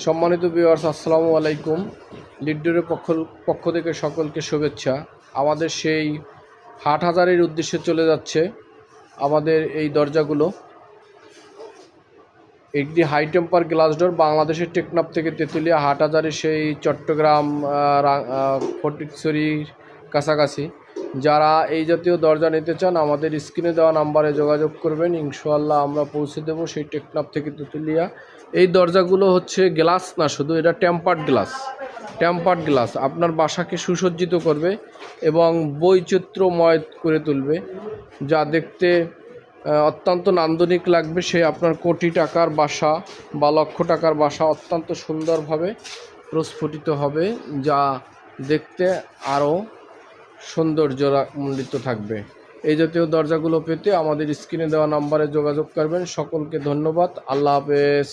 সম্মানিত ভিউয়ার্স, আসসালামু আলাইকুম। লিডডোরের পক্ষ থেকে সকলকে শুভেচ্ছা। আমাদের সেই হাটহাজারীর উদ্দেশ্যে চলে যাচ্ছে আমাদের এই দরজাগুলো। একটি হাই টেম্পার গ্লাস ডোর, বাংলাদেশের টেকনাফ থেকে তেঁতুলিয়া, হাটহাজারী সেই চট্টগ্রাম, ফটিকছড়ির কাছাকাছি। যারা এই জাতীয় দরজা নিতে চান আমাদের স্ক্রিনে দেওয়া নাম্বারে যোগাযোগ করবেন, ইনশাআল্লাহ আমরা পৌঁছে দেবো সেই টেকনাফ থেকে তেঁতুলিয়া। এই দরজাগুলো হচ্ছে গ্লাস না, শুধু এটা টেম্পার্ড গ্লাস আপনার বাসাকে সুসজ্জিত করবে এবং বৈচিত্র্যময় করে তুলবে, যা দেখতে অত্যন্ত নান্দনিক লাগবে। সে আপনার কোটি টাকার বাসা বা লক্ষ টাকার বাসা অত্যন্ত সুন্দরভাবে প্রস্ফুটিত হবে, যা দেখতে আরও সৌন্দর্যমণ্ডিত থাকবে। এই জাতীয় দরজাগুলো পেতে আমাদের স্ক্রিনে দেওয়া নাম্বারে যোগাযোগ করবেন। সকলকে ধন্যবাদ। আল্লাহ হাফেজ।